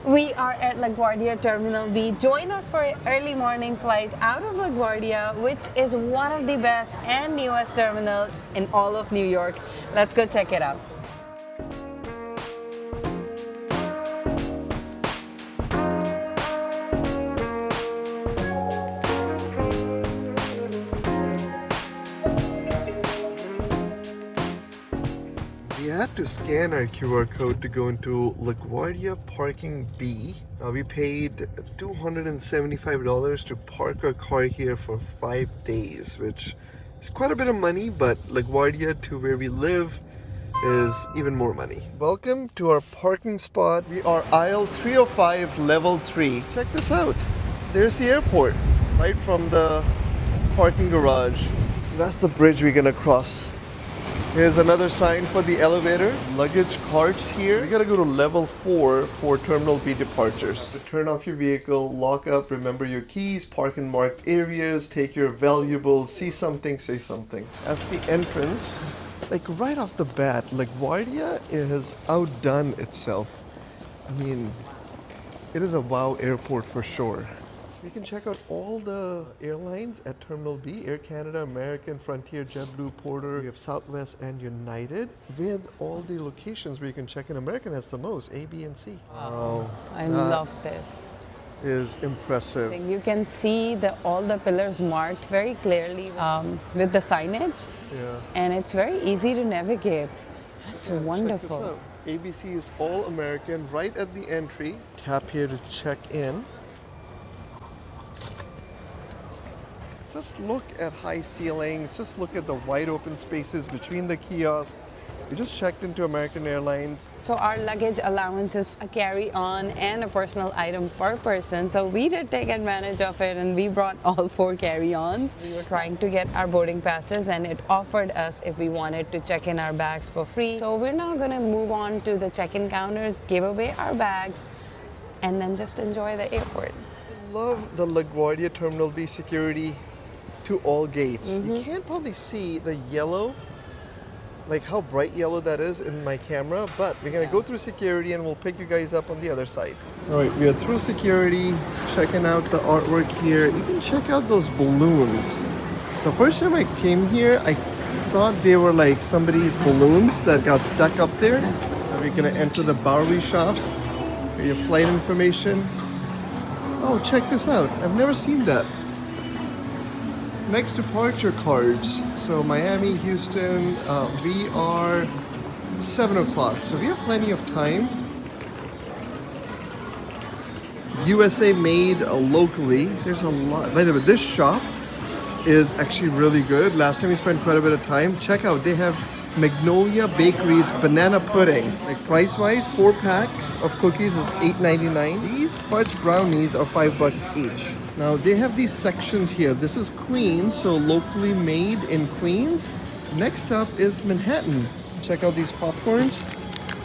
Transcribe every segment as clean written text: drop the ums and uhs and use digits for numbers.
We are at LaGuardia Terminal B. Join us for an early morning flight out of LaGuardia, which is one of the best and newest terminal in all of New York. Let's go check it out. We had to scan our QR code to go into LaGuardia Parking B. We paid $275 to park our car here for 5 days, which is quite a bit of money, but LaGuardia to where we live is even more money. Welcome to our parking spot. We are aisle 305, level 3. Check this out. There's the airport right from the parking garage. That's the bridge we're gonna cross. Here's another sign for the elevator. Luggage carts here. We gotta go to level 4 for Terminal B departures. To turn off your vehicle, lock up, remember your keys, park in marked areas, take your valuables, see something, say something. That's the entrance. Like right off the bat, LaGuardia has outdone itself. I mean, it is a wow airport for sure. You can check out all the airlines at Terminal B. Air Canada, American, Frontier, JetBlue, Porter. We have Southwest and United with all the locations where you can check in. American has the most, A, B, and C. Wow. I love this. Is impressive. You can see all the pillars marked very clearly with the signage. Yeah. And it's very easy to navigate. That's wonderful. Check this out. ABC is all American right at the entry. Tap here to check in. Just look at high ceilings, just look at the wide open spaces between the kiosks. We just checked into American Airlines. So our luggage allowance is a carry-on and a personal item per person. So we did take advantage of it and we brought all 4 carry-ons. We were trying to get our boarding passes and it offered us if we wanted to check in our bags for free. So we're now gonna move on to the check-in counters, give away our bags, and then just enjoy the airport. I love the LaGuardia Terminal B security to all gates. You can't probably see the yellow, like how bright yellow that is in my camera, but we're gonna go through security and we'll pick you guys up on the other side. All right, we are through security, checking out the artwork here. You can check out those balloons. The first time I came here, I thought they were like somebody's balloons that got stuck up there. Now we're gonna enter the Bowery shop for your flight information. Oh, check this out. I've never seen that. Next departure cards. So Miami, Houston, we are 7 o'clock. So we have plenty of time. USA made locally. There's a lot. By the way, this shop is actually really good. Last time we spent quite a bit of time. Check out, they have Magnolia Bakery's banana pudding. Like price-wise, 4-pack of cookies is $8.99. These fudge brownies are $5 each. Now they have these sections here. This is Queens, so locally made in Queens. Next up is Manhattan. Check out these popcorns.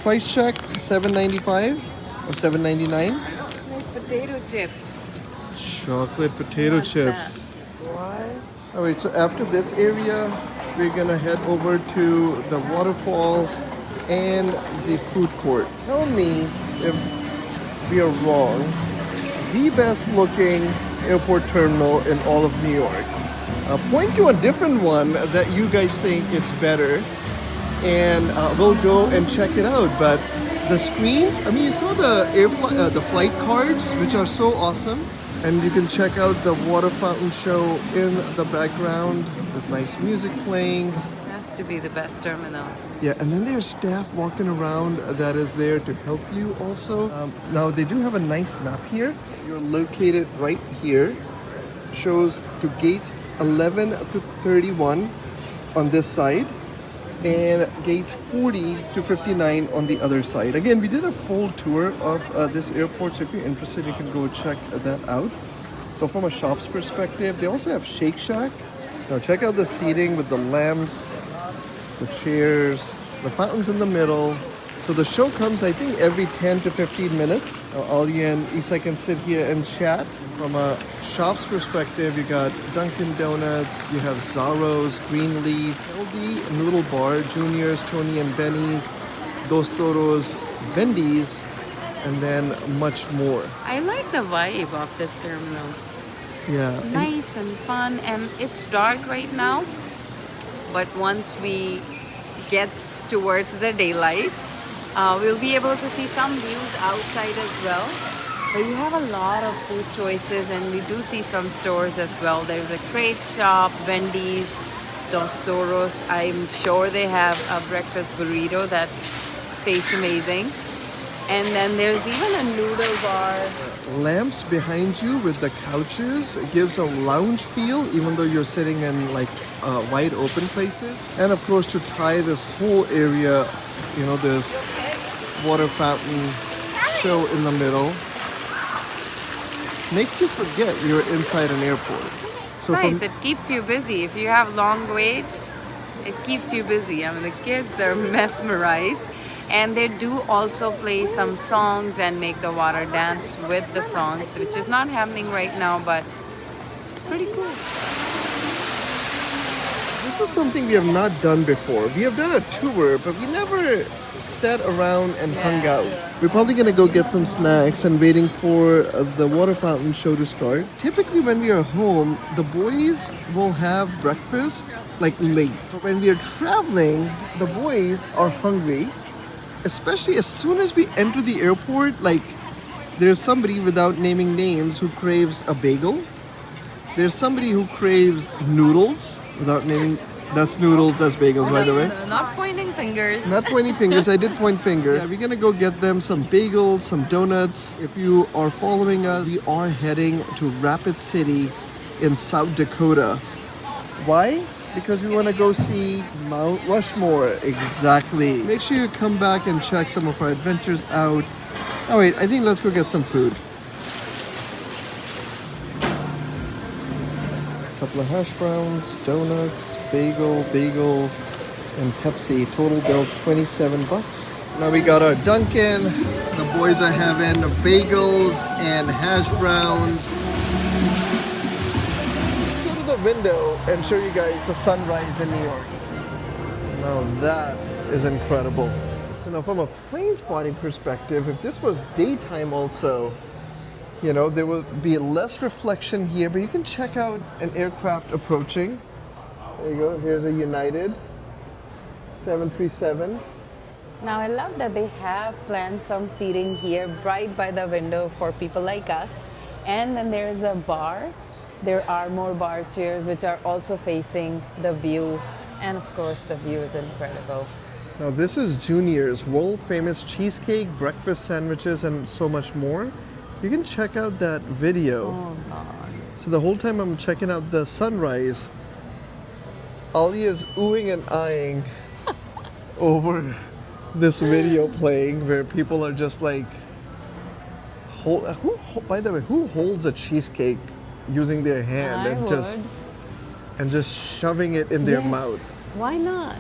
Price check, $7.95 or $7.99. Potato chips. Chocolate potato chips. What? Alright, so after this area, we're gonna head over to the waterfall and the food court. Tell me if we are wrong. The best looking airport terminal in all of New York. Point to a different one that you guys think it's better, and we'll go and check it out. But the screens, I mean, you saw the flight cards, which are so awesome, and you can check out the water fountain show in the background with nice music playing. Has to be the best terminal. Yeah, and then there's staff walking around that is there to help you also. Now they do have a nice map here. You're located right here. Shows to gates 11 to 31 on this side and gates 40 to 59 on the other side. Again, we did a full tour of this airport, so if you're interested, you can go check that out. So from a shop's perspective, they also have Shake Shack. Now check out the seating with the lamps, the chairs, the fountains in the middle. So the show comes, I think, every 10 to 15 minutes. Ali and Isa can sit here and chat. From a shop's perspective, you got Dunkin' Donuts, you have Zaro's, Greenleaf, LD, Noodle Bar, Junior's, Tony and Benny's, Dos Toros, Wendy's, and then much more. I like the vibe of this terminal. Yeah. It's nice and fun, and it's dark right now. But once we get towards the daylight, we'll be able to see some views outside as well. But you have a lot of food choices, and we do see some stores as well. There's a crate shop, Wendy's, Dos Toros. I'm sure they have a breakfast burrito that tastes amazing. And then there's even a noodle bar. Lamps behind you with the couches. It gives a lounge feel even though you're sitting in like wide open places. And of course, to tie this whole area, you know, this water fountain show in the middle makes you forget you're inside an airport. So nice. It keeps you busy. If you have long wait, it keeps you busy. I mean, the kids are mesmerized. And they do also play some songs and make the water dance with the songs, which is not happening right now, but it's pretty cool. This is something we have not done before. We have done a tour, but we never sat around and hung out. We're probably gonna go get some snacks and waiting for the water fountain show to start. Typically when we are home, the boys will have breakfast like late. But when we are traveling, the boys are hungry. Especially as soon as we enter the airport, like there's somebody without naming names who craves a bagel. There's somebody who craves noodles without naming. That's noodles, that's bagels, by the way. Not pointing fingers. Not pointing fingers, I did point fingers. Yeah, we're gonna go get them some bagels, some donuts. If you are following us, we are heading to Rapid City in South Dakota. Why? Because we want to go see Mount Rushmore. Exactly. Make sure you come back and check some of our adventures out. Oh wait, I think let's go get some food. A couple of hash browns, donuts, bagel, and Pepsi. Total bill $27. Now we got our Dunkin'. The boys are having bagels and hash browns. Window and show you guys the sunrise in New York. Now that is incredible. So now from a plane spotting perspective, if this was daytime also, you know, there will be less reflection here, but you can check out an aircraft approaching. There you go, here's a United 737. Now I love that they have planned some seating here right by the window for people like us. And then there's a bar. There are more bar chairs which are also facing the view, and of course the view is incredible. Now this is Junior's world famous cheesecake, breakfast sandwiches, and so much more. You can check out that video. Oh God. So the whole time I'm checking out the sunrise, Ali is oohing and eyeing over this video playing where people are just like, by the way, who holds a cheesecake using their hand and just shoving it in their mouth? Why not?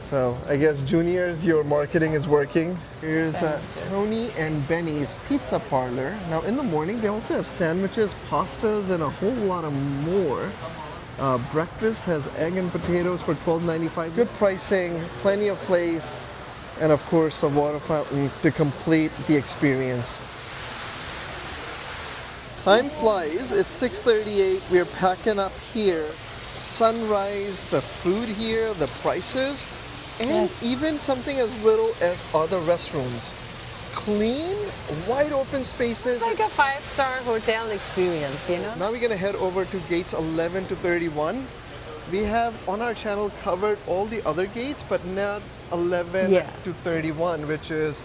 So I guess Juniors, your marketing is working. Here's Tony and Benny's Pizza Parlor. Now in the morning they also have sandwiches, pastas, and a whole lot of more. Breakfast has egg and potatoes for $12.95. Good pricing, plenty of place, and of course a water fountain to complete the experience. Time flies, it's 6:38, we're packing up here. Sunrise, the food here, the prices, and even something as little as other restrooms. Clean, wide open spaces. It's like a 5-star hotel experience, you know? Now we're gonna head over to gates 11 to 31. We have on our channel covered all the other gates, but not 11 to 31, which is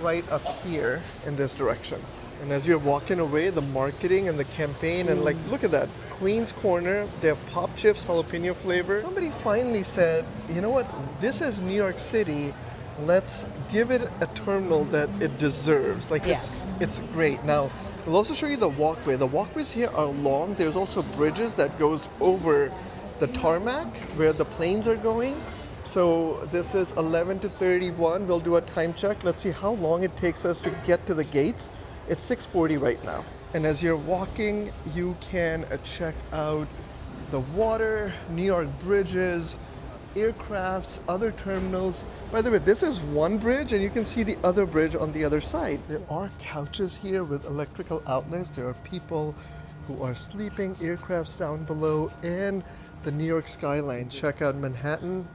right up here in this direction. And as you're walking away, the marketing and the campaign, and like, look at that, Queen's Corner, they have pop chips, jalapeno flavor. Somebody finally said, you know what, this is New York City, let's give it a terminal that it deserves. Like it's great. Now, we'll also show you the walkway. The walkways here are long. There's also bridges that goes over the tarmac where the planes are going. So this is 11 to 31. We'll do a time check. Let's see how long it takes us to get to the gates. It's 6:40 right now. And as you're walking, you can check out the water, New York bridges, aircrafts, other terminals. By the way, this is one bridge and you can see the other bridge on the other side. There are couches here with electrical outlets. There are people who are sleeping, aircrafts down below, and the New York skyline. Check out Manhattan.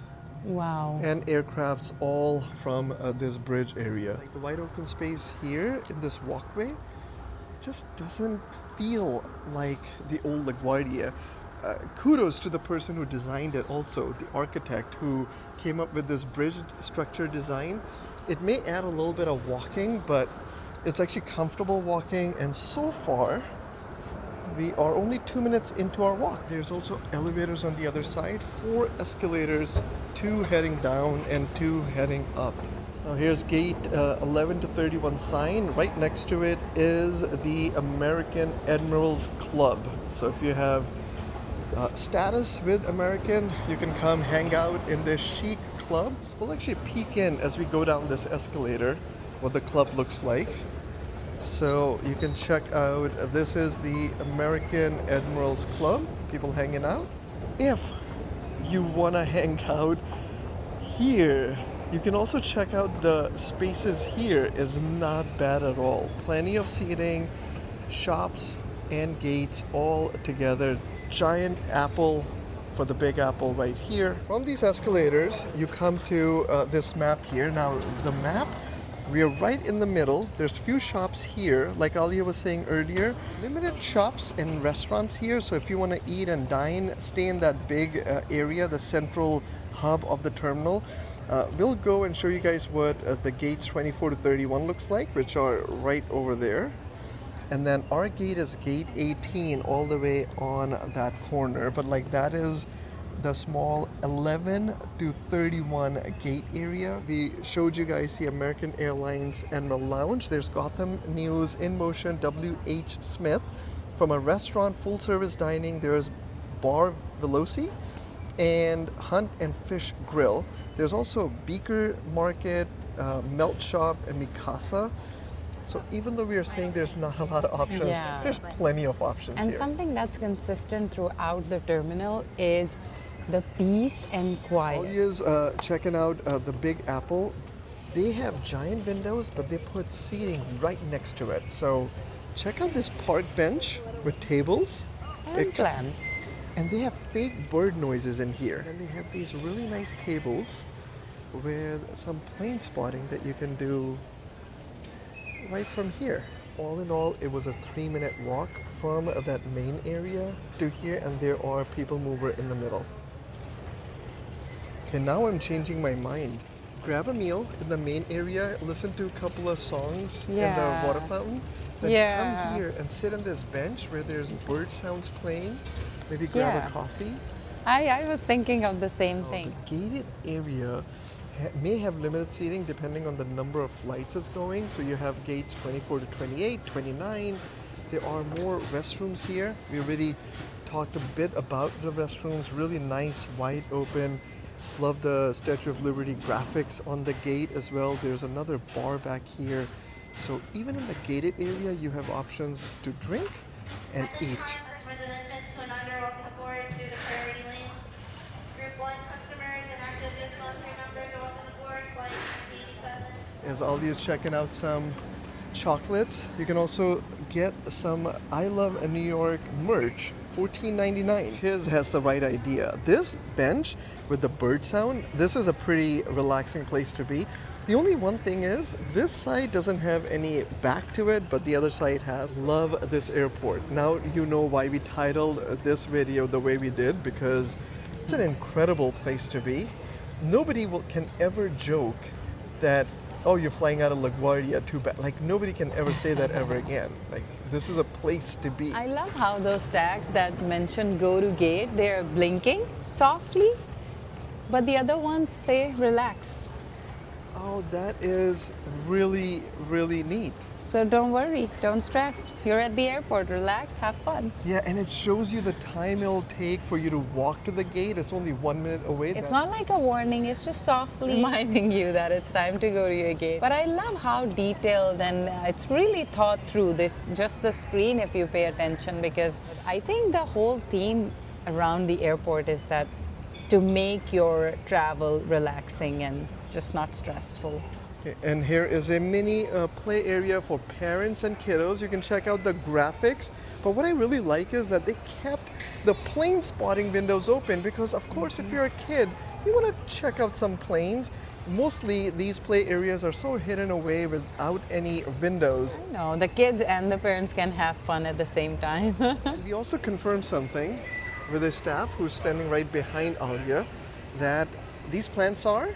Wow. And aircrafts all from this bridge area. Like the wide open space here in this walkway just doesn't feel like the old LaGuardia. Kudos to the person who designed it also, the architect who came up with this bridge structure design. It may add a little bit of walking, but it's actually comfortable walking, and so far we are only 2 minutes into our walk. There's also elevators on the other side, 4 escalators, 2 heading down and 2 heading up. Now here's gate 11 to 31 sign. Right next to it is the American Admirals Club. So if you have status with American, you can come hang out in this chic club. We'll actually peek in as we go down this escalator what the club looks like. So you can check out, this is the American Admirals Club, people hanging out. If you want to hang out here, you can also check out the spaces here. Is not bad at all. Plenty of seating, shops and gates all together. Giant apple for the Big Apple right here. From these escalators, you come to this map here. Now the map, we are right in the middle. There's few shops here, like Alia was saying earlier. Limited shops and restaurants here, so if you want to eat and dine, stay in that big area, the central hub of the terminal. We'll go and show you guys what the gates 24 to 31 looks like, which are right over there. And then our gate is gate 18 all the way on that corner, but like that is the small 11 to 31 gate area. We showed you guys the American Airlines Admiral Lounge. There's Gotham News, In Motion, W.H. Smith. From a restaurant, full service dining, there's Bar Veloci and Hunt and Fish Grill. There's also Beaker Market, Melt Shop, and Mikasa. So even though we are saying there's not a lot of options, there's plenty of options and here. Something that's consistent throughout the terminal is the peace and quiet. Alia's checking out the Big Apple. They have giant windows, but they put seating right next to it. So check out this park bench with tables. And plants. And they have fake bird noises in here. And they have these really nice tables with some plane spotting that you can do right from here. All in all, it was a 3-minute walk from that main area to here, and there are people mover in the middle. Okay, now I'm changing my mind. Grab a meal in the main area, listen to a couple of songs in the water fountain, then come here and sit on this bench where there's bird sounds playing, maybe grab a coffee. I was thinking of the same thing. The gated area may have limited seating depending on the number of flights it's going. So you have gates 24 to 28, 29. There are more restrooms here. We already talked a bit about the restrooms. Really nice, wide open. Love the Statue of Liberty graphics on the gate as well. There's another bar back here. So even in the gated area, you have options to drink and eat. As Aldi is checking out some chocolates, you can also get some I Love New York merch, $14.99. His has the right idea. This bench with the bird sound, this is a pretty relaxing place to be. The only one thing is, this side doesn't have any back to it, but the other side has. Love this airport. Now you know why we titled this video the way we did, because it's an incredible place to be. Nobody can ever joke that, oh, you're flying out of LaGuardia, too bad. Like, nobody can ever say that ever again. Like, this is a place to be. I love how those tags that mention go to gate, they're blinking softly, but the other ones say relax. Oh, that is really, really neat. So don't worry, don't stress. You're at the airport, relax, have fun. Yeah, and it shows you the time it'll take for you to walk to the gate. It's only 1 minute away. It's not like a warning, it's just softly reminding you that it's time to go to your gate. But I love how detailed and it's really thought through, this, just the screen if you pay attention, because I think the whole theme around the airport is that to make your travel relaxing and just not stressful. Okay, and here is a mini play area for parents and kiddos. You can check out the graphics. But what I really like is that they kept the plane spotting windows open because, of course, if you're a kid, you want to check out some planes. Mostly these play areas are so hidden away without any windows. I know, the kids and the parents can have fun at the same time. We also confirmed something with the staff who's standing right behind Alia, that these plants are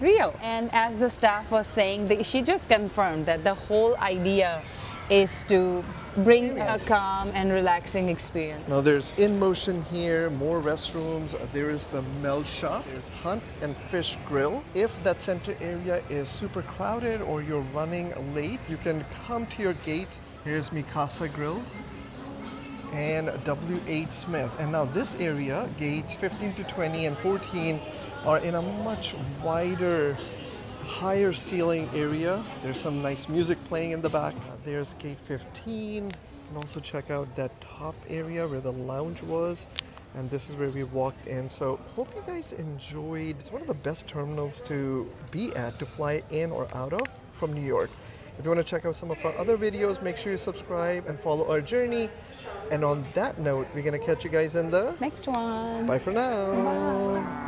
Real. And as the staff was saying, she just confirmed that the whole idea is to bring a calm and relaxing experience. Now there's In Motion here, more restrooms. There is the melt shop. There's Hunt and Fish Grill. If that center area is super crowded or you're running late, you can come to your gate. Here's Mikasa Grill and W.H. Smith. And now this area, gates 15 to 20 and 14, are in a much wider, higher ceiling area. There's some nice music playing in the back. There's gate 15. You can also check out that top area where the lounge was. And this is where we walked in. So hope you guys enjoyed. It's one of the best terminals to be at, to fly in or out of from New York. If you want to check out some of our other videos, make sure you subscribe and follow our journey. And on that note, we're going to catch you guys in the Next one. Bye for now. Bye.